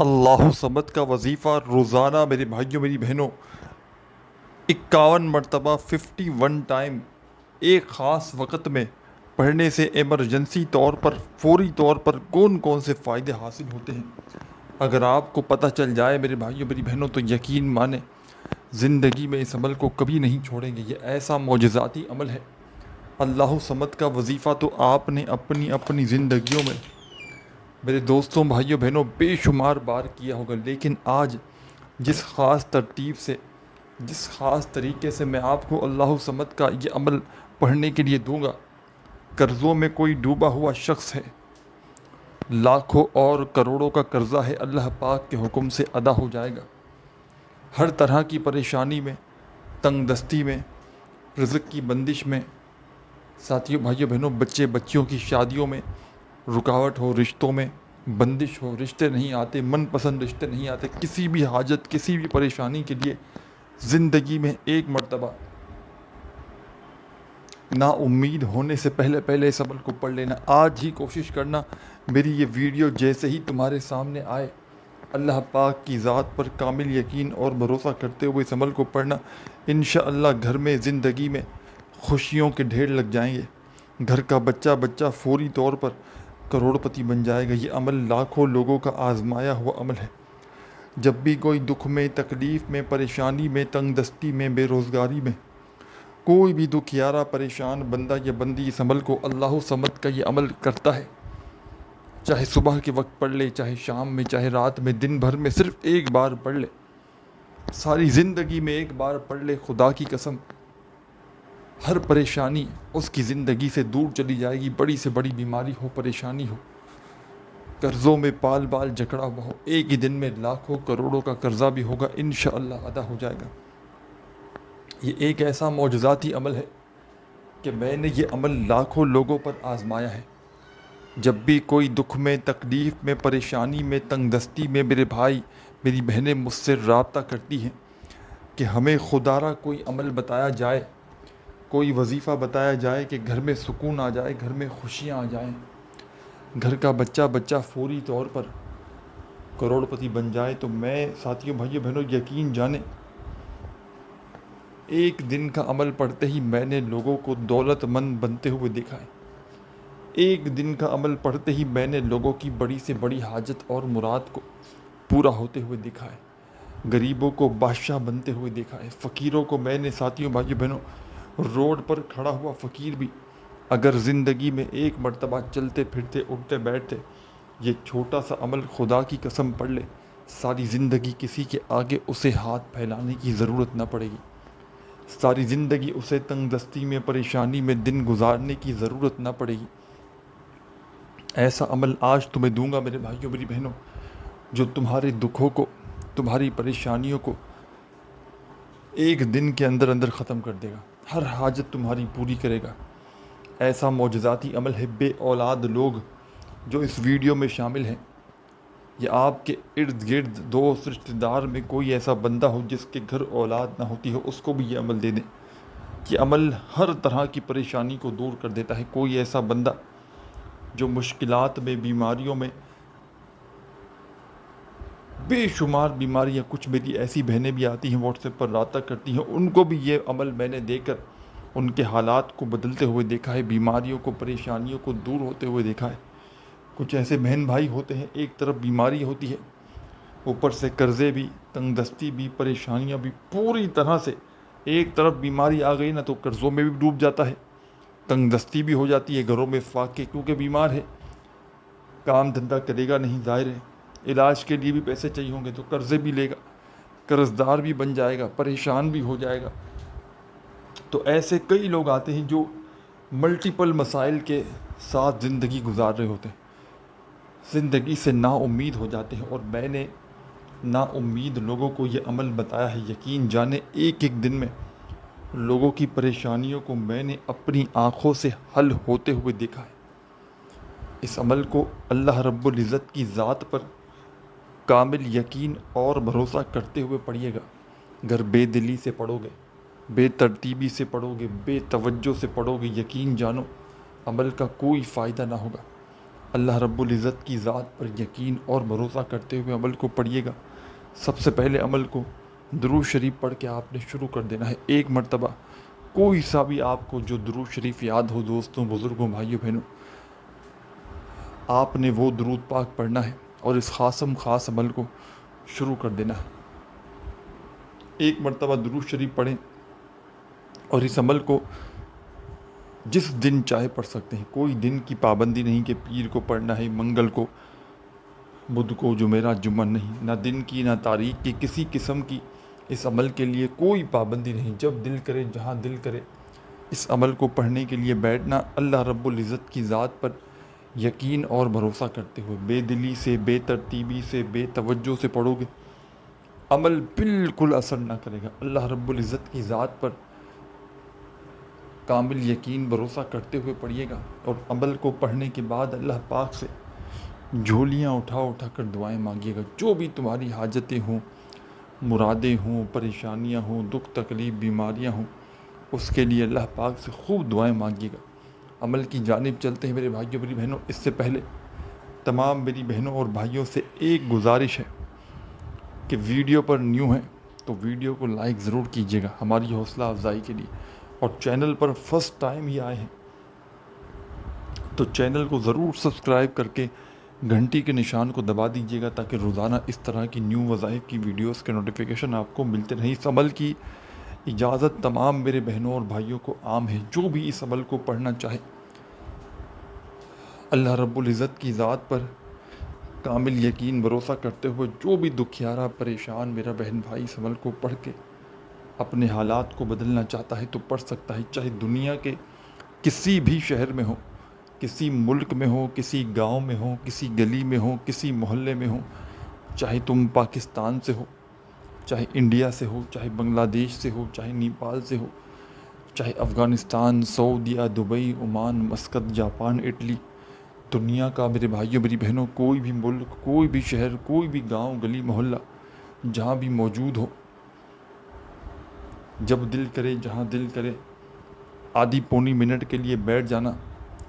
اللہ صمد کا وظیفہ روزانہ میرے بھائیوں میری بہنوں 51 مرتبہ 51 ٹائم ایک خاص وقت میں پڑھنے سے ایمرجنسی طور پر فوری طور پر کون کون سے فائدے حاصل ہوتے ہیں اگر آپ کو پتہ چل جائے میرے بھائیوں میری بہنوں تو یقین مانیں زندگی میں اس عمل کو کبھی نہیں چھوڑیں گے۔ یہ ایسا معجزاتی عمل ہے۔ اللہ صمد کا وظیفہ تو آپ نے اپنی اپنی زندگیوں میں میرے دوستوں بھائیوں بہنوں بے شمار بار کیا ہوگا، لیکن آج جس خاص ترتیب سے جس خاص طریقے سے میں آپ کو اللہ صمد کا یہ عمل پڑھنے کے لیے دوں گا، قرضوں میں کوئی ڈوبا ہوا شخص ہے، لاکھوں اور کروڑوں کا قرضہ ہے، اللہ پاک کے حکم سے ادا ہو جائے گا۔ ہر طرح کی پریشانی میں، تنگ دستی میں، رزق کی بندش میں، ساتھیوں بھائیوں بہنوں بچے بچیوں کی شادیوں میں رکاوٹ ہو، رشتوں میں بندش ہو، رشتے نہیں آتے، من پسند رشتے نہیں آتے، کسی بھی حاجت کسی بھی پریشانی کے لیے زندگی میں ایک مرتبہ نا امید ہونے سے پہلے پہلے اس عمل کو پڑھ لینا۔ آج ہی کوشش کرنا، میری یہ ویڈیو جیسے ہی تمہارے سامنے آئے اللہ پاک کی ذات پر کامل یقین اور بھروسہ کرتے ہوئے اس عمل کو پڑھنا، انشاءاللہ گھر میں زندگی میں خوشیوں کے ڈھیر لگ جائیں گے۔ گھر کا بچہ بچہ فوری طور پر کروڑپتی بن جائے گا۔ یہ عمل لاکھوں لوگوں کا آزمایا ہوا عمل ہے۔ جب بھی کوئی دکھ میں، تکلیف میں، پریشانی میں، تنگ دستی میں، بے روزگاری میں کوئی بھی دکھیارا پریشان بندہ یا بندی اس عمل کو اللہ صمد کا یہ عمل کرتا ہے، چاہے صبح کے وقت پڑھ لے، چاہے شام میں، چاہے رات میں، دن بھر میں صرف ایک بار پڑھ لے، ساری زندگی میں ایک بار پڑھ لے، خدا کی قسم ہر پریشانی اس کی زندگی سے دور چلی جائے گی۔ بڑی سے بڑی بیماری ہو، پریشانی ہو، قرضوں میں پال بال جکڑا ہوا ہو، ایک ہی دن میں لاکھوں کروڑوں کا قرضہ بھی ہوگا، انشاءاللہ ادا ہو جائے گا۔ یہ ایک ایسا معجزاتی عمل ہے کہ میں نے یہ عمل لاکھوں لوگوں پر آزمایا ہے۔ جب بھی کوئی دکھ میں، تکلیف میں، پریشانی میں، تنگ دستی میں میرے بھائی میری بہنیں مجھ سے رابطہ کرتی ہیں کہ ہمیں خدا را کوئی عمل بتایا جائے، کوئی وظیفہ بتایا جائے کہ گھر میں سکون آ جائے، گھر میں خوشیاں آ جائیں، گھر کا بچہ بچہ فوری طور پر کروڑپتی بن جائے، تو میں ساتھیوں بھائیوں بہنوں یقین جانیں ایک دن کا عمل پڑھتے ہی میں نے لوگوں کو دولت مند بنتے ہوئے دیکھا ہے۔ ایک دن کا عمل پڑھتے ہی میں نے لوگوں کی بڑی سے بڑی حاجت اور مراد کو پورا ہوتے ہوئے دیکھا ہے، غریبوں کو بادشاہ بنتے ہوئے دیکھا ہے، فقیروں کو میں نے ساتھیوں بھائیوں بہنوں روڈ پر کھڑا ہوا فقیر بھی اگر زندگی میں ایک مرتبہ چلتے پھرتے اٹھتے بیٹھتے یہ چھوٹا سا عمل خدا کی قسم پڑھ لے، ساری زندگی کسی کے آگے اسے ہاتھ پھیلانے کی ضرورت نہ پڑے گی، ساری زندگی اسے تنگ دستی میں، پریشانی میں دن گزارنے کی ضرورت نہ پڑے گی۔ ایسا عمل آج تمہیں دوں گا میرے بھائیوں میری بہنوں جو تمہارے دکھوں کو، تمہاری پریشانیوں کو ایک دن کے اندر اندر ختم کر دے گا، ہر حاجت تمہاری پوری کرے گا۔ ایسا معجزاتی عمل ہے۔ بے اولاد لوگ جو اس ویڈیو میں شامل ہیں یا آپ کے ارد گرد دوست رشتہ دار میں کوئی ایسا بندہ ہو جس کے گھر اولاد نہ ہوتی ہو، اس کو بھی یہ عمل دے دیں۔ یہ عمل ہر طرح کی پریشانی کو دور کر دیتا ہے۔ کوئی ایسا بندہ جو مشکلات میں، بیماریوں میں، بے شمار بیماریاں، کچھ میری ایسی بہنیں بھی آتی ہیں واٹس ایپ پر رابطہ کرتی ہیں، ان کو بھی یہ عمل میں نے دے کر ان کے حالات کو بدلتے ہوئے دیکھا ہے، بیماریوں کو، پریشانیوں کو دور ہوتے ہوئے دیکھا ہے۔ کچھ ایسے بہن بھائی ہوتے ہیں، ایک طرف بیماری ہوتی ہے، اوپر سے قرضے بھی، تنگ دستی بھی، پریشانیاں بھی، پوری طرح سے ایک طرف بیماری آ گئی نا تو قرضوں میں بھی ڈوب جاتا ہے، تنگ دستی بھی ہو جاتی ہے، گھروں میں فاقے، کیونکہ بیمار ہے، کام دھندا کرے گا نہیں، ظاہر ہے علاج کے لیے بھی پیسے چاہیے ہوں گے تو قرضے بھی لے گا، قرض دار بھی بن جائے گا، پریشان بھی ہو جائے گا۔ تو ایسے کئی لوگ آتے ہیں جو ملٹیپل مسائل کے ساتھ زندگی گزار رہے ہوتے ہیں، زندگی سے نا امید ہو جاتے ہیں، اور میں نے نا امید لوگوں کو یہ عمل بتایا ہے۔ یقین جانے ایک ایک دن میں لوگوں کی پریشانیوں کو میں نے اپنی آنکھوں سے حل ہوتے ہوئے دیکھا ہے۔ اس عمل کو اللہ رب العزت کی ذات پر کامل یقین اور بھروسہ کرتے ہوئے پڑھیے گا۔ اگر بے دلی سے پڑھو گے، بے ترتیبی سے پڑھو گے، بے توجہ سے پڑھو گے، یقین جانو عمل کا کوئی فائدہ نہ ہوگا۔ اللہ رب العزت کی ذات پر یقین اور بھروسہ کرتے ہوئے عمل کو پڑھیے گا۔ سب سے پہلے عمل کو درود شریف پڑھ کے آپ نے شروع کر دینا ہے۔ ایک مرتبہ کوئی سا بھی آپ کو جو درود شریف یاد ہو، دوستوں، بزرگوں، بھائیوں، بہنوں، آپ نے وہ درود پاک پڑھنا ہے اور اس خاص عمل کو شروع کر دینا ہے۔ ایک مرتبہ درود شریف پڑھیں اور اس عمل کو جس دن چاہے پڑھ سکتے ہیں، کوئی دن کی پابندی نہیں کہ پیر کو پڑھنا ہے، منگل کو، بدھ کو، جمعرات، جمعہ نہیں، نہ دن کی نہ تاریخ کی، کسی قسم کی اس عمل کے لیے کوئی پابندی نہیں۔ جب دل کرے، جہاں دل کرے، اس عمل کو پڑھنے کے لیے بیٹھنا، اللہ رب العزت کی ذات پر یقین اور بھروسہ کرتے ہوئے، بے دلی سے، بے ترتیبی سے، بے توجہ سے پڑھو گے، عمل بالکل اثر نہ کرے گا۔ اللہ رب العزت کی ذات پر کامل یقین بھروسہ کرتے ہوئے پڑھیے گا اور عمل کو پڑھنے کے بعد اللہ پاک سے جھولیاں اٹھا کر دعائیں مانگیے گا۔ جو بھی تمہاری حاجتیں ہوں، مرادیں ہوں، پریشانیاں ہوں، دکھ تکلیف، بیماریاں ہوں، اس کے لیے اللہ پاک سے خوب دعائیں مانگیے گا۔ عمل کی جانب چلتے ہیں میرے بھائیوں، میری بہنوں۔ اس سے پہلے تمام میری بہنوں اور بھائیوں سے ایک گزارش ہے کہ ویڈیو پر نیو ہیں تو ویڈیو کو لائک ضرور کیجیے گا ہماری حوصلہ افزائی کے لیے، اور چینل پر فرسٹ ٹائم ہی آئے ہیں تو چینل کو ضرور سبسکرائب کر کے گھنٹی کے نشان کو دبا دیجیے گا تاکہ روزانہ اس طرح کی نیو وظائف کی ویڈیوز کے نوٹیفیکیشن آپ کو ملتے رہیں۔ اس عمل کی اجازت تمام میرے بہنوں اور بھائیوں کو عام ہے۔ جو بھی اس عمل کو پڑھنا چاہے، اللہ رب العزت کی ذات پر کامل یقین بھروسہ کرتے ہوئے، جو بھی دکھیارا پریشان میرا بہن بھائی اس عمل کو پڑھ کے اپنے حالات کو بدلنا چاہتا ہے تو پڑھ سکتا ہے، چاہے دنیا کے کسی بھی شہر میں ہو، کسی ملک میں ہو، کسی گاؤں میں ہو، کسی گلی میں ہو، کسی محلے میں ہو، چاہے تم پاکستان سے ہو، چاہے انڈیا سے ہو، چاہے بنگلہ دیش سے ہو، چاہے نیپال سے ہو، چاہے افغانستان، سعودیہ، Dubai, Oman, Muscat, Japan, Italy, دنیا کا میرے بھائیوں میری بہنوں کوئی بھی ملک، کوئی بھی شہر، کوئی بھی گاؤں، گلی، محلہ، جہاں بھی موجود ہو، جب دل کرے، جہاں دل کرے، آدھی پونی منٹ کے لیے بیٹھ جانا،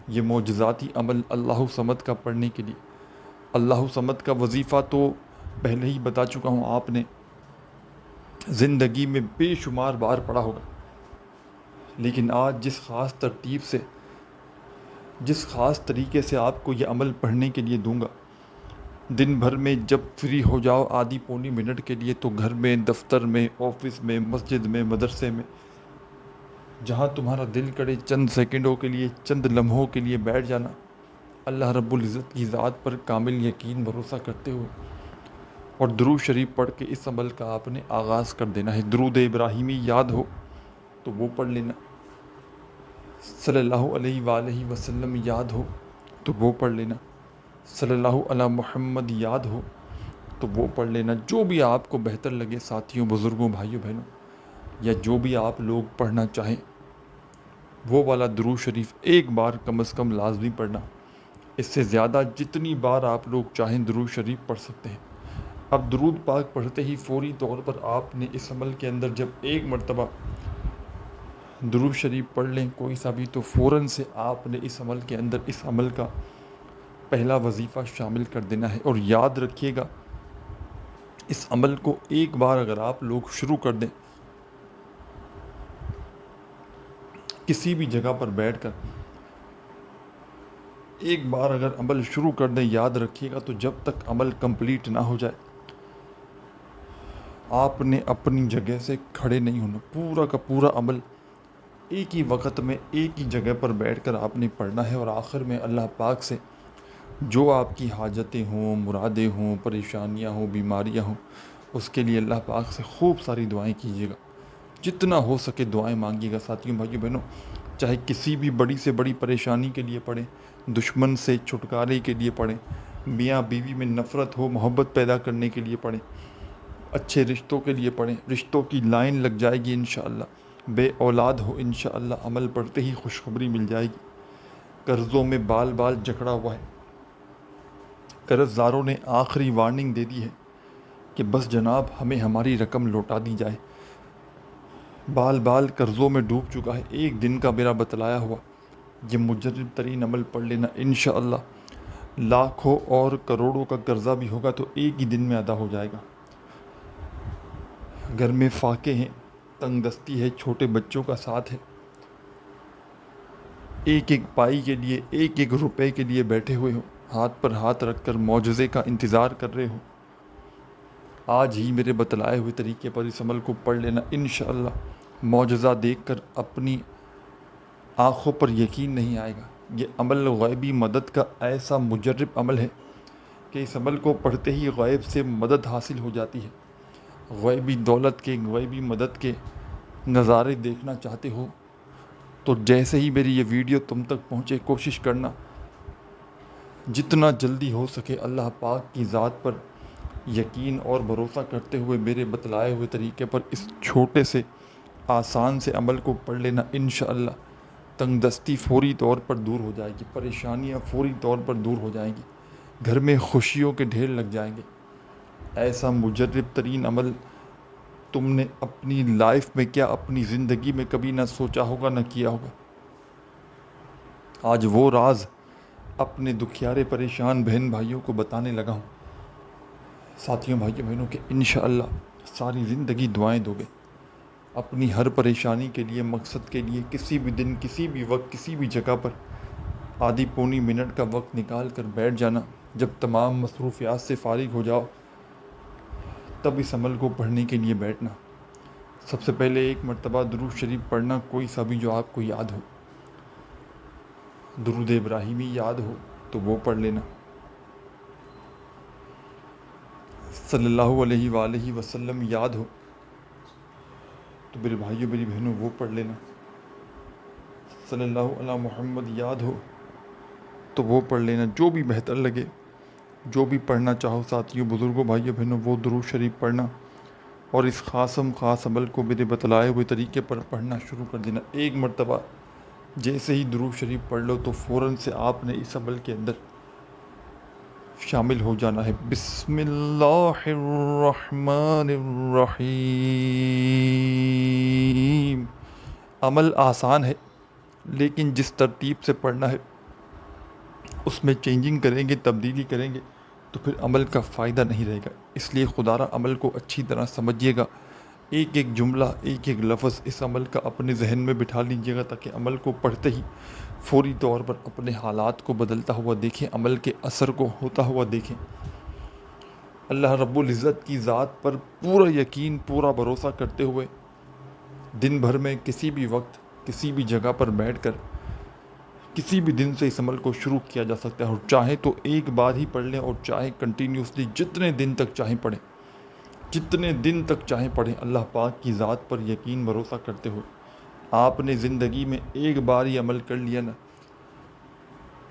یہ معجزاتی عمل اللہ صمد کا پڑھنے کے لیے۔ اللہ صمد کا وظیفہ تو پہلے ہی بتا چکا ہوں، آپ نے زندگی میں بے شمار بار پڑھا ہوگا، لیکن آج جس خاص ترتیب سے، جس خاص طریقے سے آپ کو یہ عمل پڑھنے کے لیے دوں گا، دن بھر میں جب فری ہو جاؤ آدھی پونی منٹ کے لیے تو گھر میں، دفتر میں، آفس میں، مسجد میں، مدرسے میں، جہاں تمہارا دل کرے، چند سیکنڈوں کے لیے، چند لمحوں کے لیے بیٹھ جانا، اللہ رب العزت کی ذات پر کامل یقین بھروسہ کرتے ہوئے اور درود شریف پڑھ کے اس عمل کا آپ نے آغاز کر دینا ہے۔ درود ابراہیمی یاد ہو تو وہ پڑھ لینا، صلی اللہ علیہ وآلہ وسلم یاد ہو تو وہ پڑھ لینا، صلی اللہ علی محمد یاد ہو تو وہ پڑھ لینا۔ جو بھی آپ کو بہتر لگے ساتھیوں، بزرگوں، بھائیوں، بہنوں، یا جو بھی آپ لوگ پڑھنا چاہیں، وہ والا درود شریف ایک بار کم از کم لازمی پڑھنا۔ اس سے زیادہ جتنی بار آپ لوگ چاہیں درود شریف پڑھ سکتے ہیں۔ اب درود پاک پڑھتے ہی فوری طور پر آپ نے اس عمل کے اندر جب ایک مرتبہ درود شریف پڑھ لیں کوئی سا بھی، تو فوراً سے آپ نے اس عمل کے اندر اس عمل کا پہلا وظیفہ شامل کر دینا ہے۔ اور یاد رکھیے گا، اس عمل کو ایک بار اگر آپ لوگ شروع کر دیں، کسی بھی جگہ پر بیٹھ کر ایک بار اگر عمل شروع کر دیں، یاد رکھیے گا، تو جب تک عمل کمپلیٹ نہ ہو جائے آپ نے اپنی جگہ سے کھڑے نہیں ہونا۔ پورا کا پورا عمل ایک ہی وقت میں ایک ہی جگہ پر بیٹھ کر آپ نے پڑھنا ہے، اور آخر میں اللہ پاک سے جو آپ کی حاجتیں ہوں، مرادیں ہوں، پریشانیاں ہوں، بیماریاں ہوں، اس کے لیے اللہ پاک سے خوب ساری دعائیں کیجیے گا، جتنا ہو سکے دعائیں مانگیے گا۔ ساتھیوں، بھائیوں، بہنوں، چاہے کسی بھی بڑی سے بڑی پریشانی کے لیے پڑھیں، دشمن سے چھٹکارے کے لیے پڑھیں، میاں بیوی میں نفرت ہو، محبت پیدا کرنے کے لیے پڑھیں، اچھے رشتوں کے لیے پڑھیں، رشتوں کی لائن لگ جائے گی انشاءاللہ، بے اولاد ہو انشاءاللہ عمل پڑھتے ہی خوشخبری مل جائے گی، قرضوں میں بال بال جکڑا ہوا ہے، قرض داروں نے آخری وارننگ دے دی ہے کہ بس جناب ہمیں ہماری رقم لوٹا دی جائے، بال بال قرضوں میں ڈوب چکا ہے۔ ایک دن کا میرا بتلایا ہوا یہ مجرب ترین عمل پڑھ لینا، انشاءاللہ لاکھوں اور کروڑوں کا قرضہ بھی ہوگا تو ایک ہی دن میں ادا ہو جائے گا۔ گھر میں فاقے ہیں، تنگ دستی ہے، چھوٹے بچوں کا ساتھ ہے، ایک ایک پائی کے لیے، ایک ایک روپے کے لیے بیٹھے ہوئے ہو، ہاتھ پر ہاتھ رکھ کر معجزے کا انتظار کر رہے ہو، آج ہی میرے بتلائے ہوئے طریقے پر اس عمل کو پڑھ لینا، انشاءاللہ معجزہ دیکھ کر اپنی آنکھوں پر یقین نہیں آئے گا۔ یہ عمل غیبی مدد کا ایسا مجرب عمل ہے کہ اس عمل کو پڑھتے ہی غیب سے مدد حاصل ہو جاتی ہے۔ غیبی دولت کے، غیبی مدد کے نظارے دیکھنا چاہتے ہو تو جیسے ہی میری یہ ویڈیو تم تک پہنچے کوشش کرنا جتنا جلدی ہو سکے اللہ پاک کی ذات پر یقین اور بھروسہ کرتے ہوئے میرے بتلائے ہوئے طریقے پر اس چھوٹے سے آسان سے عمل کو پڑھ لینا، انشاءاللہ تنگ دستی فوری طور پر دور ہو جائے گی، پریشانیاں فوری طور پر دور ہو جائیں گی، گھر میں خوشیوں کے ڈھیر لگ جائیں گے۔ ایسا مجرب ترین عمل تم نے اپنی لائف میں کیا اپنی زندگی میں کبھی نہ سوچا ہوگا، نہ کیا ہوگا۔ آج وہ راز اپنے دکھیارے پریشان بہن بھائیوں کو بتانے لگا ہوں۔ ساتھیوں، بھائیوں بہنوں کے انشاءاللہ ساری زندگی دعائیں دو گے، اپنی ہر پریشانی کے لیے، مقصد کے لیے کسی بھی دن، کسی بھی وقت، کسی بھی جگہ پر آدھی پونی منٹ کا وقت نکال کر بیٹھ جانا۔ جب تمام مصروفیات سے فارغ ہو جاؤ تب اس عمل کو پڑھنے کے لیے بیٹھنا۔ سب سے پہلے ایک مرتبہ درود شریف پڑھنا، کوئی سا بھی جو آپ کو یاد ہو۔ درود ابراہیمی یاد ہو تو وہ پڑھ لینا، صلی اللہ علیہ وآلہ وسلم یاد ہو تو میرے بھائیوں میری بہنوں وہ پڑھ لینا، صلی اللہ علیہ محمد یاد ہو تو وہ پڑھ لینا، جو بھی بہتر لگے، جو بھی پڑھنا چاہو ساتھیوں، بزرگوں، بھائیوں بہنوں، وہ درود شریف پڑھنا اور اس خاص عمل کو میرے بتلائے ہوئے طریقے پر پڑھنا شروع کر دینا۔ ایک مرتبہ جیسے ہی درود شریف پڑھ لو تو فوراً سے آپ نے اس عمل کے اندر شامل ہو جانا ہے۔ بسم اللہ الرحمن الرحیم۔ عمل آسان ہے لیکن جس ترتیب سے پڑھنا ہے اس میں چینجنگ کریں گے، تبدیلی کریں گے تو پھر عمل کا فائدہ نہیں رہے گا۔ اس لیے خدا را عمل کو اچھی طرح سمجھیے گا، ایک ایک جملہ، ایک ایک لفظ اس عمل کا اپنے ذہن میں بٹھا لیجیے گا تاکہ عمل کو پڑھتے ہی فوری طور پر اپنے حالات کو بدلتا ہوا دیکھیں، عمل کے اثر کو ہوتا ہوا دیکھیں۔ اللہ رب العزت کی ذات پر پورا یقین، پورا بھروسہ کرتے ہوئے دن بھر میں کسی بھی وقت، کسی بھی جگہ پر بیٹھ کر کسی بھی دن سے اس عمل کو شروع کیا جا سکتا ہے، اور چاہے تو ایک بار ہی پڑھ لیں اور چاہے کنٹینیوسلی جتنے دن تک چاہیں پڑھیں، جتنے دن تک چاہیں پڑھیں، اللہ پاک کی ذات پر یقین بھروسہ کرتے ہوئے۔ آپ نے زندگی میں ایک بار ہی عمل کر لیا نا،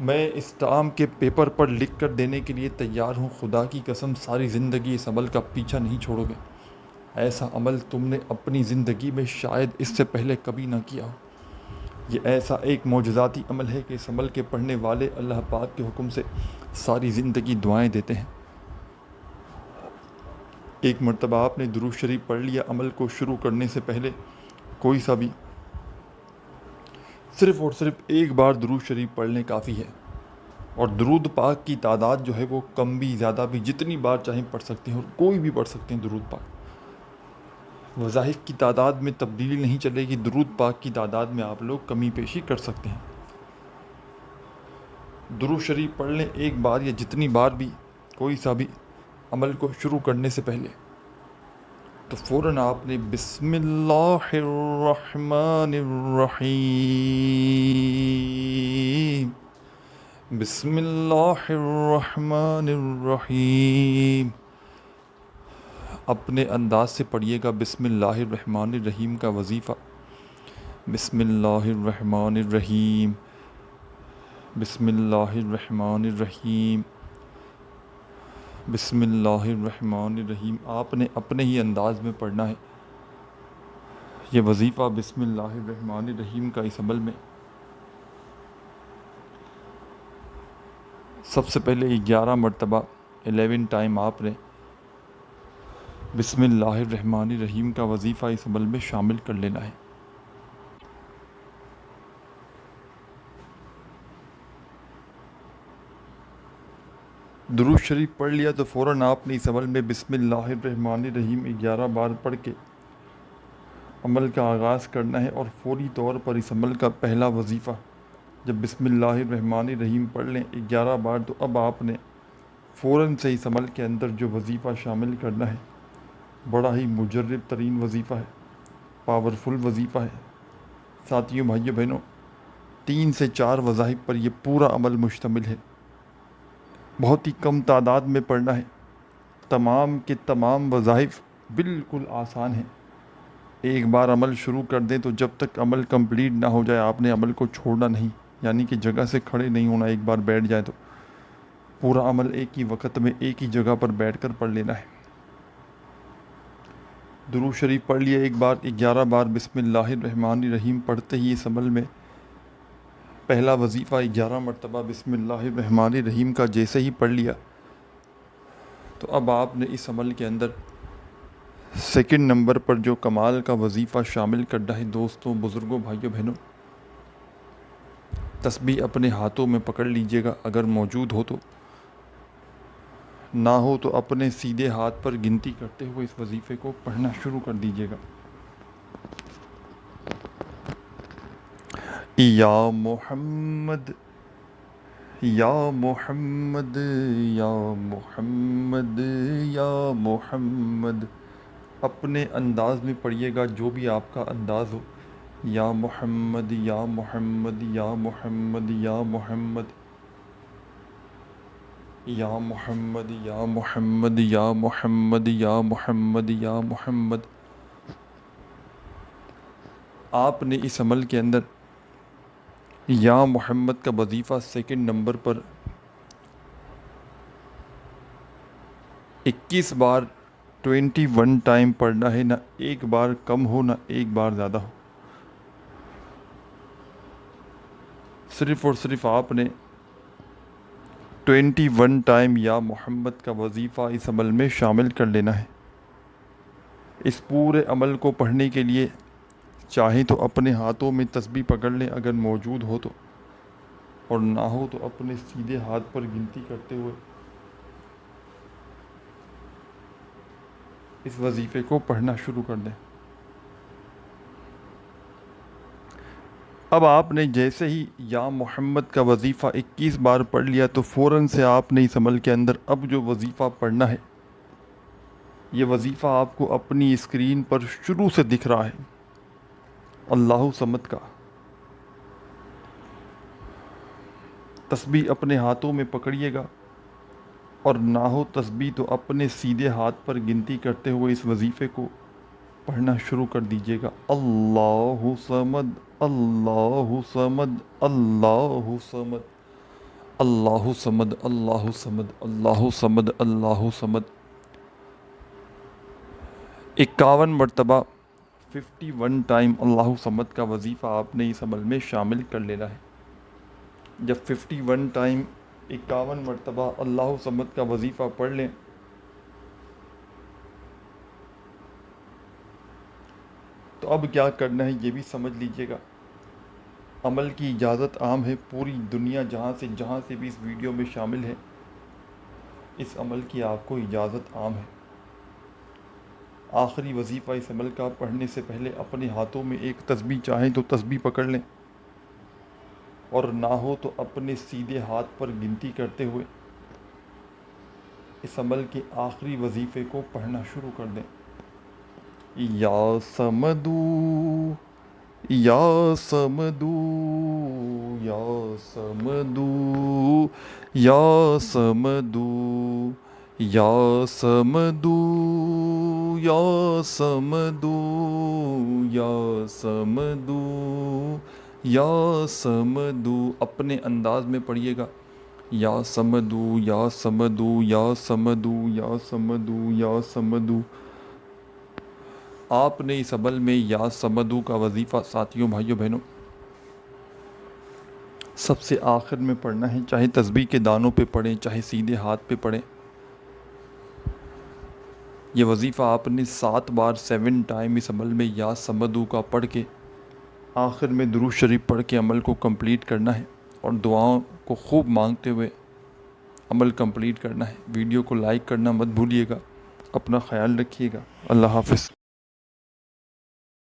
میں اسٹامپ کے پیپر پر لکھ کر دینے کے لیے تیار ہوں، خدا کی قسم ساری زندگی اس عمل کا پیچھا نہیں چھوڑو گے۔ ایسا عمل تم نے اپنی زندگی میں شاید اس سے پہلے کبھی نہ کیا ہو۔ یہ ایسا ایک معجزاتی عمل ہے کہ اس عمل کے پڑھنے والے اللہ پاک کے حکم سے ساری زندگی دعائیں دیتے ہیں۔ ایک مرتبہ آپ نے درود شریف پڑھ لیا، عمل کو شروع کرنے سے پہلے کوئی سا بھی صرف اور صرف ایک بار درود شریف پڑھ لیں کافی ہے، اور درود پاک کی تعداد جو ہے وہ کم بھی زیادہ بھی جتنی بار چاہیں پڑھ سکتے ہیں، اور کوئی بھی پڑھ سکتے ہیں درود پاک۔ وظائف کی تعداد میں تبدیلی نہیں چلے گی، درود پاک کی تعداد میں آپ لوگ کمی بیشی کر سکتے ہیں۔ درود شریف پڑھ لیں ایک بار یا جتنی بار بھی، کوئی سا بھی عمل کو شروع کرنے سے پہلے تو فوراً آپ نے بسم اللہ الرحمن الرحیم، بسم اللہ الرحمن الرحیم اپنے انداز سے پڑھیے گا۔ بسم اللہ الرحمن الرحیم کا وظیفہ، بسم اللہ الرحمن الرحیم، بسم اللہ الرحمن الرحیم، بسم اللہ الرحمن الرحیم آپ نے اپنے ہی انداز میں پڑھنا ہے۔ یہ وظیفہ بسم اللہ الرحمن الرحیم کا اس عمل میں سب سے پہلے 11 مرتبہ 11 ٹائم آپ نے بسم اللہ الرحمن الرحیم کا وظیفہ اس عمل میں شامل کر لینا ہے۔ درود شریف پڑھ لیا تو فوراً آپ نے اس عمل میں بسم اللہ الرحمن الرحیم 11 بار پڑھ کے عمل کا آغاز کرنا ہے، اور فوری طور پر اس عمل کا پہلا وظیفہ جب بسم اللہ الرحمن الرحیم پڑھ لیں 11 بار، تو اب آپ نے فوراً سے اس عمل کے اندر جو وظیفہ شامل کرنا ہے، بڑا ہی مجرب ترین وظیفہ ہے، پاورفل وظیفہ ہے۔ ساتھیوں، بھائیوں، بہنوں، 3 سے 4 وظائف پر یہ پورا عمل مشتمل ہے۔ بہت ہی کم تعداد میں پڑھنا ہے۔ تمام کے تمام وظائف بالکل آسان ہیں۔ ایک بار عمل شروع کر دیں تو جب تک عمل کمپلیٹ نہ ہو جائے آپ نے عمل کو چھوڑنا نہیں، یعنی کہ جگہ سے کھڑے نہیں ہونا۔ ایک بار بیٹھ جائے تو پورا عمل ایک ہی وقت میں ایک ہی جگہ پر بیٹھ کر پڑھ لینا ہے۔ درود شریف پڑھ لیے ایک بار، 11 بار بسم اللہ الرحمن الرحیم پڑھتے ہی اس عمل میں پہلا وظیفہ 11 مرتبہ بسم اللہ الرحمن الرحیم کا جیسے ہی پڑھ لیا، تو اب آپ نے اس عمل کے اندر سیکنڈ نمبر پر جو کمال کا وظیفہ شامل کرنا ہے۔ دوستوں، بزرگوں، بھائیوں، بہنوں، تسبیح اپنے ہاتھوں میں پکڑ لیجئے گا اگر موجود ہو تو، نہ ہو تو اپنے سیدھے ہاتھ پر گنتی کرتے ہوئے اس وظیفے کو پڑھنا شروع کر دیجئے گا۔ یا محمد یا محمد یا محمد یا محمد، اپنے انداز میں پڑھیے گا جو بھی آپ کا انداز ہو۔ یا محمد یا محمد یا محمد یا محمد یا محمد یا محمد یا محمد یا محمد یا محمد۔ آپ نے اس عمل کے اندر یا محمد کا وظیفہ سیکنڈ نمبر پر 21 بار 21 ٹائم پڑھنا ہے، نہ ایک بار کم ہو نہ ایک بار زیادہ ہو۔ صرف اور صرف آپ نے 21 ٹائم یا محمد کا وظیفہ اس عمل میں شامل کر لینا ہے۔ اس پورے عمل کو پڑھنے کے لیے چاہیں تو اپنے ہاتھوں میں تسبیح پکڑ لیں اگر موجود ہو تو، اور نہ ہو تو اپنے سیدھے ہاتھ پر گنتی کرتے ہوئے اس وظیفے کو پڑھنا شروع کر دیں۔ اب آپ نے جیسے ہی یا محمد کا وظیفہ 21 بار پڑھ لیا تو فوراً سے آپ نے اس عمل کے اندر اب جو وظیفہ پڑھنا ہے، یہ وظیفہ آپ کو اپنی اسکرین پر شروع سے دکھ رہا ہے، اللہ صمد کا۔ تسبیح اپنے ہاتھوں میں پکڑیے گا، اور نہ ہو تسبیح تو اپنے سیدھے ہاتھ پر گنتی کرتے ہوئے اس وظیفے کو پڑھنا شروع کر دیجئے گا۔ اللہ صمد اللہ صمد اللہ صمد اللہ صمد اللہ صمد اللہ صمد اللہ صمد۔ 51 مرتبہ 51 ٹائم اللہ صمد کا وظیفہ آپ نے اس عمل میں شامل کر لینا ہے۔ جب 51 ٹائم 51 مرتبہ اللہ صمد کا وظیفہ پڑھ لیں تو اب کیا کرنا ہے یہ بھی سمجھ لیجئے گا۔ عمل کی اجازت عام ہے، پوری دنیا جہاں سے بھی اس ویڈیو میں شامل ہے، اس عمل کی آپ کو اجازت عام ہے۔ آخری وظیفہ اس عمل کا پڑھنے سے پہلے اپنے ہاتھوں میں ایک تسبیح چاہیں تو تسبیح پکڑ لیں، اور نہ ہو تو اپنے سیدھے ہاتھ پر گنتی کرتے ہوئے اس عمل کے آخری وظیفے کو پڑھنا شروع کر دیں۔ یا سمدو یا سمدو یا سمدو یا سمدو یا سمدو یا سمدو یا سمدو یا سمدو، اپنے انداز میں پڑھیے گا۔ یا سمدو یا سمدو یا سمدو یا سمدو یا سمدو۔ آپ نے اس عمل میں یا سمدو کا وظیفہ ساتھیوں، بھائیوں، بہنوں، سب سے آخر میں پڑھنا ہے، چاہے تسبیح کے دانوں پہ پڑھیں چاہے سیدھے ہاتھ پہ پڑھیں۔ یہ وظیفہ آپ نے 7 بار 7 ٹائم اس عمل میں یا سمدو کا پڑھ کے آخر میں درود شریف پڑھ کے عمل کو کمپلیٹ کرنا ہے، اور دعاؤں کو خوب مانگتے ہوئے عمل کمپلیٹ کرنا ہے۔ ویڈیو کو لائک کرنا مت بھولیے گا۔ اپنا خیال رکھیے گا۔ اللہ حافظ۔